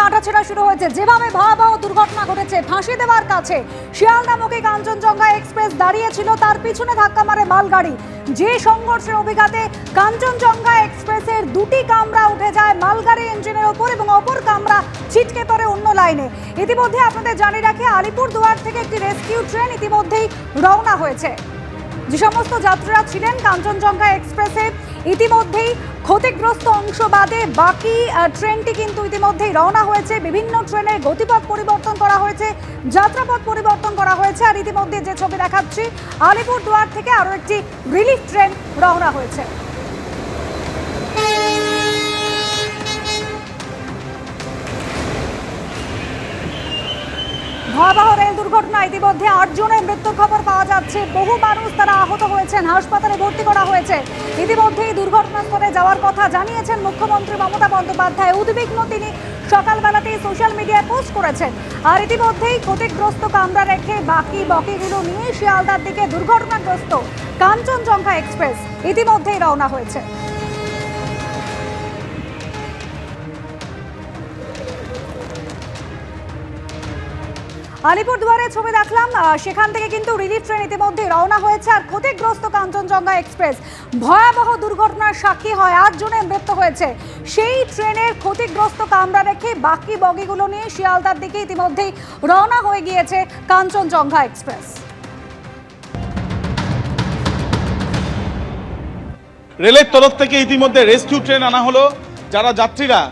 কাটাছেঁড়া শুরু হয়েছে। যেভাবে ভয়াবহ দুর্ঘটনা ঘটেছে, ফাঁসি দেওয়ার কাছে শিয়ালদামুখী কাঞ্চনজঙ্ঘা এক্সপ্রেস দাঁড়িয়েছিল, তার পিছনে ধাক্কা মারে মালগাড়ি। যে সংঘর্ষের অভিঘাতে কাঞ্চনজঙ্ঘা এক্সপ্রেসের দুটি কামরা উঠে যায় মালগাড়ি ইঞ্জিনের ওপর এবং অপর কামরা ছিটকে পড়ে অন্য লাইনে। ইতিমধ্যে আপনাদের জানিয়ে রাখি, আলিপুরদুয়ার থেকে একটি রেস্কিউ ট্রেন ইতিমধ্যেই রওনা হয়েছে। যে সমস্ত যাত্রীরা ছিলেন কাঞ্চনজঙ্ঘা এক্সপ্রেসে, ইতিমধ্যেই ক্ষতিগ্রস্ত অংশ বাদে বাকি ট্রেনটি কিন্তু ইতিমধ্যেই রওনা হয়েছে। বিভিন্ন ট্রেনের গতিপথ পরিবর্তন করা হয়েছে, যাত্রাপথ পরিবর্তন করা হয়েছে। আর ইতিমধ্যে যে ছবি দেখাচ্ছি, আলিপুরদুয়ার থেকে আরও একটি রিলিফ ট্রেন রওনা হয়েছে। ভয়াবহ রেল দুর্ঘটনা, ইতিমধ্যে 8 জনের মৃত্যুর খবর পাওয়া যাচ্ছে। বহু মানুষ তারা আহত হয়েছেন, হাসপাতালে ভর্তি করা হয়েছে। ইতিমধ্যেই দুর্ঘটনাস্থলে যাওয়ার কথা জানিয়েছেন মুখ্যমন্ত্রী মমতা বন্দ্যোপাধ্যায়। উদ্বিগ্ন তিনি সকালবেলাতেই সোশ্যাল মিডিয়ায় পোস্ট করেছেন। আর ইতিমধ্যেই ক্ষতিগ্রস্ত কামরা রেখে বাকি বগিগুলো নিয়ে শিয়ালদার দিকে দুর্ঘটনাগ্রস্ত কাঞ্চনজঙ্ঘা এক্সপ্রেস ইতিমধ্যেই রওনা হয়েছে। আলিপুরদুয়ারের ছবি দেখলাম, সেখান থেকে কিন্তু রিলিফ ট্রেন ইতিমধ্যে রওনা হয়েছে। আর ক্ষতিগ্রস্ত কাঞ্চনজঙ্ঘা এক্সপ্রেস ভয়াবহ দুর্ঘটনার সাক্ষী হয়, 8 জনের মৃত্যু হয়েছে। সেই ট্রেনের ক্ষতিগ্রস্ত কামরা রেখে বাকি বগিগুলো নিয়ে শিয়ালদার দিকে ইতিমধ্যেই রওনা হয়ে গিয়েছে কাঞ্চনজঙ্ঘা এক্সপ্রেস। রেলের তরফ থেকে ইতিমধ্যে রেস্কিউ ট্রেন আনা হলো। যারা যাত্রীরা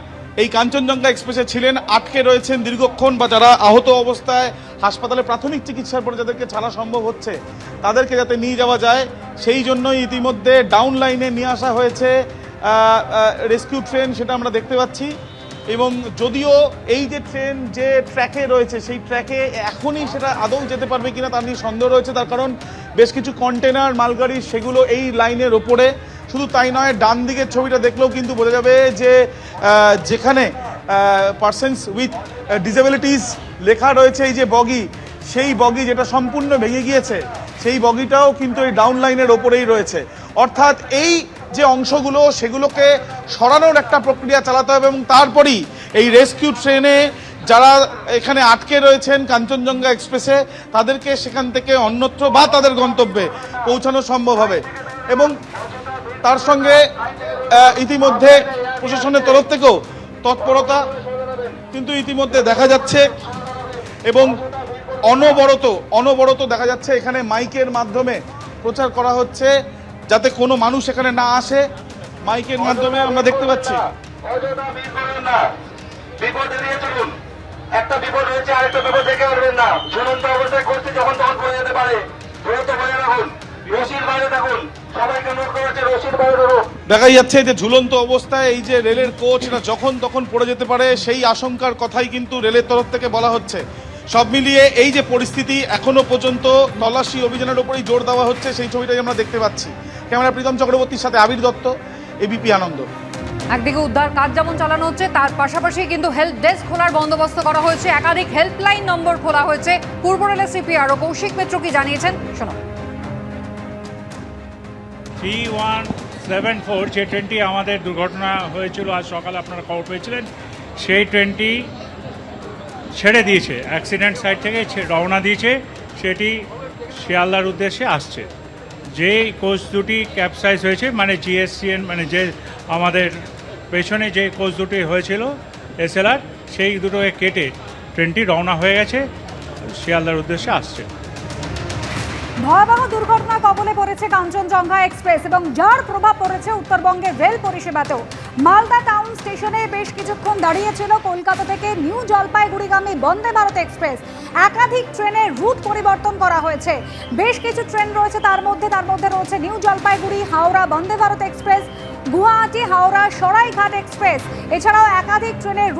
এই কাঞ্চনজঙ্ঘা এক্সপ্রেসে ছিলেন, আটকে রয়েছেন দীর্ঘক্ষণ, বা যারা আহত অবস্থায় হাসপাতালে প্রাথমিক চিকিৎসার পরে যাদেরকে ছাড়া সম্ভব হচ্ছে, তাদেরকে যাতে নিয়ে যাওয়া যায় সেই জন্যই ইতিমধ্যে ডাউন লাইনে নিয়ে আসা হয়েছে রেস্কিউ ট্রেন, সেটা আমরা দেখতে পাচ্ছি। এবং যদিও এই যে ট্রেন যে ট্র্যাকে রয়েছে, সেই ট্র্যাকে এখনই সেটা আদৌ যেতে পারবে কিনা তার নিয়ে সন্দেহ রয়েছে। তার কারণ বেশ কিছু কন্টেনার মালগাড়ি সেগুলো এই লাইনের ওপরে। শুধু তাই নয়, ডান দিকের ছবিটা দেখলেও কিন্তু বোঝা যাবে যে যেখানে পারসনস উইথ ডিসেবিলিটিস লেখা রয়েছে এই যে বগি, সেই বগি যেটা সম্পূর্ণ ভেঙে গিয়েছে, সেই বগিটাও কিন্তু এই ডাউন লাইনের ওপরেই রয়েছে। অর্থাৎ এই যে অংশগুলো, সেগুলোকে সরানোর একটা প্রক্রিয়া চালাতে হবে এবং তারপরেই এই রেস্কিউ ট্রেনে যারা এখানে আটকে রয়েছেন কাঞ্চনজঙ্ঘা এক্সপ্রেসে, তাদেরকে সেখান থেকে অন্যত্র বা তাদের গন্তব্যে পৌঁছানো সম্ভব হবে। এবং তার সঙ্গে ইতিমধ্যে প্রশাসনের তরফ থেকেও তৎপরতা কিন্তু ইতিমধ্যে দেখা যাচ্ছে এবং অনবরত দেখা যাচ্ছে এখানে মাইকের মাধ্যমে প্রচার করা হচ্ছে যাতে কোনো মানুষ এখানে না আসে। মাইকের মাধ্যমে আমরা দেখতে পাচ্ছি একটা বিপদ হয়েছে, আরেকটা বিপদ দেখে আসবেন না। ঝুলন্ত অবস্থায় করতে যখন তখন পড়ে যেতে পারে, দ্রুত বজায় রাখুন। রশির বাইরে থাকুন, সবাইকে নোট করেছে রশির বাইরে থাকুন। দেখা যাচ্ছে যে ঝুলন্ত অবস্থায় এই যে রেলের কোচ, এটা যখন তখন পড়ে যেতে পারে, সেই আশঙ্কার কথাই কিন্তু রেলের তরফ থেকে বলা হচ্ছে। সব মিলিয়ে এই যে পরিস্থিতি, এখনো পর্যন্ত তল্লাশি অভিযানের উপরেই জোর দেওয়া হচ্ছে, সেই ছবিটাই আমরা দেখতে পাচ্ছি। ক্যামেরা প্রীতম চক্রবর্তীর সাথে আবির দত্ত, এবিপি আনন্দ। একদিকে উদ্ধার কাজ যেমন চালানো হচ্ছে, তার পাশাপাশি কিন্তু হেল্প ডেস্ক খোলার বন্দোবস্ত করা হয়েছে, একাধিক হেল্পলাইন নম্বর খোলা হয়েছে। পূর্ব রেলের সিপিআর ও কৌশিক মিত্র কি জানিয়েছেন, শোনো। 3174 যে ট্রেনটি আমাদের দুর্ঘটনা হয়েছিল আজ সকালে আপনারা খবর পেয়েছিলেন, সেই ট্রেনটি ছেড়ে দিয়েছে, অ্যাক্সিডেন্ট সাইট থেকে রওনা দিয়েছে, সেটি শিয়ালদার উদ্দেশ্যে আসছে। যে কোচ দুটি ক্যাপসাইজ হয়েছে, মানে জিএসসিএন, মানে যে আমাদের পেছনে যে কোচ দুটি হয়েছিল এসএলআর, সেই দুটোকে কেটে ট্রেনটি রওনা হয়ে গেছে, শিয়ালদার উদ্দেশ্যে আসছে। ভয়াবহ দুর্ঘটনা কবলে পড়েছে কাঞ্চনজঙ্ঘা এক্সপ্রেস এবং যার প্রভাব পড়েছে উত্তরবঙ্গের রেল পরিষেবাতেও। মালদা টাউন স্টেশনে বেশ কিছুক্ষণ দাঁড়িয়েছিল কলকাতা থেকে নিউ জলপাইগুড়িগামী বন্দে ভারত এক্সপ্রেস। একাধিক ট্রেনের রুট পরিবর্তন করা হয়েছে। বেশ কিছু ট্রেন রয়েছে, তার মধ্যে রয়েছে new Jalpaiguri Howrah Vande Bharat express, Guwahati Howrah Saraighat express. এছাড়াও একাধিক ট্রেনের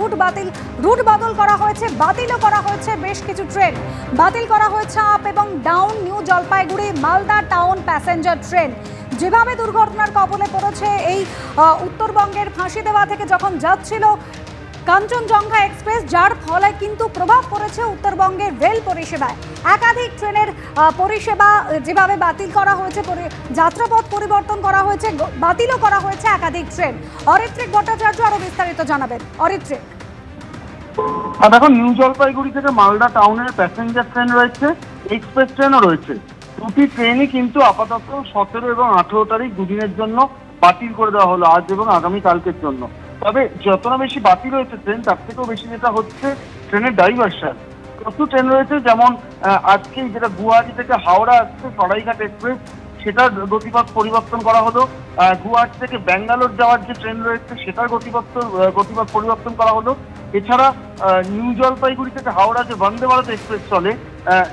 রুট বদল করা হয়েছে, বাতিলও করা হয়েছে। বেশ কিছু ট্রেন বাতিল করা হয়েছে আপ এবং down new Jalpaiguri Malda town passenger train. যেভাবে দুর্ঘটনার কবলে পড়েছে এই উত্তরবঙ্গের ফাঁসি দেওয়া থেকে যখন যাচ্ছিল কাঞ্চনজঙ্ঘা এক্সপ্রেস, যার ফলে কিন্তু প্রভাব পড়েছে উত্তরবঙ্গের রেল পরিষেবায়। একাধিক ট্রেনের পরিষেবা যেভাবে বাতিল করা হয়েছে, যাত্রাপথ পরিবর্তন করা হয়েছে, বাতিলও করা হয়েছে একাধিক ট্রেন। অরিত্রিক ভট্টাচার্য আরও বিস্তারিত জানাবেন। অরিত্রিক। আর দেখো, নিউ জলপাইগুড়ি থেকে মালদা টাউনের প্যাসেঞ্জার ট্রেন রয়েছে, এক্সপ্রেস ট্রেনও রয়েছে। দুটি ট্রেনই কিন্তু আপাতত 17 এবং 18 তারিখ দুদিনের জন্য বাতিল করে দেওয়া হলো, আজ এবং আগামী কালকের জন্য। তবে যত না বেশি বাতিল হয়েছে ট্রেন, তার থেকেও বেশি যেটা হচ্ছে ট্রেনের ডাইভার্সান। প্রচুর ট্রেন রয়েছে, যেমন আজকে যেটা গুয়াহাটি থেকে হাওড়া আসছে সরাইঘাট এক্সপ্রেস, সেটার গতিপথ পরিবর্তন করা হলো। গুয়াহাটি থেকে ব্যাঙ্গালোর যাওয়ার যে ট্রেন রয়েছে সেটার গতিপথ পরিবর্তন করা হলো। এছাড়া নিউ জলপাইগুড়ি থেকে হাওড়া যে বন্দে ভারত এক্সপ্রেস চলে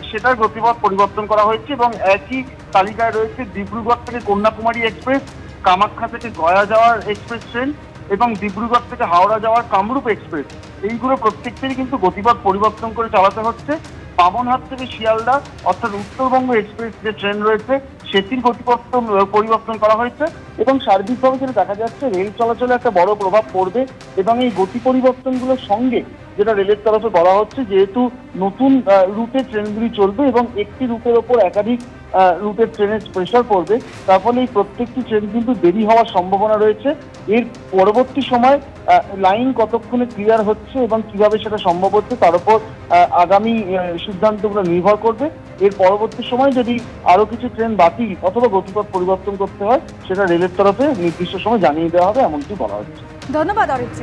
সেটার গতিপথ পরিবর্তন করা হয়েছে। এবং একই তালিকায় রয়েছে ডিব্রুগড় থেকে কন্যাকুমারী এক্সপ্রেস, কামাখ্যা থেকে গয়া যাওয়ার এক্সপ্রেস ট্রেন এবং ডিব্রুগড় থেকে হাওড়া যাওয়ার কামরূপ এক্সপ্রেস। এইগুলো প্রত্যেকটিরই কিন্তু গতিপথ পরিবর্তন করে চালাতে হচ্ছে। বামনহাট থেকে শিয়ালদা অর্থাৎ উত্তরবঙ্গ এক্সপ্রেস যে ট্রেন রয়েছে সেটির গতিপথ পরিবর্তন করা হয়েছে। এবং সার্বিকভাবে যেটা দেখা যাচ্ছে, রেল চলাচলে একটা বড় প্রভাব পড়বে। এবং এই গতি পরিবর্তনগুলোর সঙ্গে যেটা রেলের তরফে বলা হচ্ছে, যেহেতু নতুন রুটে ট্রেনগুলি চলবে এবং একটি রুটের ওপর একাধিক রুটের ট্রেনের প্রেশার পড়বে, তার ফলে এই প্রত্যেকটি ট্রেন কিন্তু দেরি হওয়ার সম্ভাবনা রয়েছে। এর পরবর্তী সময় লাইন কতক্ষণে ক্লিয়ার হচ্ছে এবং কিভাবে সেটা সম্ভব হচ্ছে তার উপর আগামী সিদ্ধান্তগুলো নির্ভর করবে। এর পরবর্তী সময় যদি আরো কিছু ট্রেন বাতিল অথবা গতিপথ পরিবর্তন করতে হয়, সেটা রেলের তরফে নির্দিষ্ট সময় জানিয়ে দেওয়া হবে, এমনটি বলা হচ্ছে। ধন্যবাদ অরিত্র।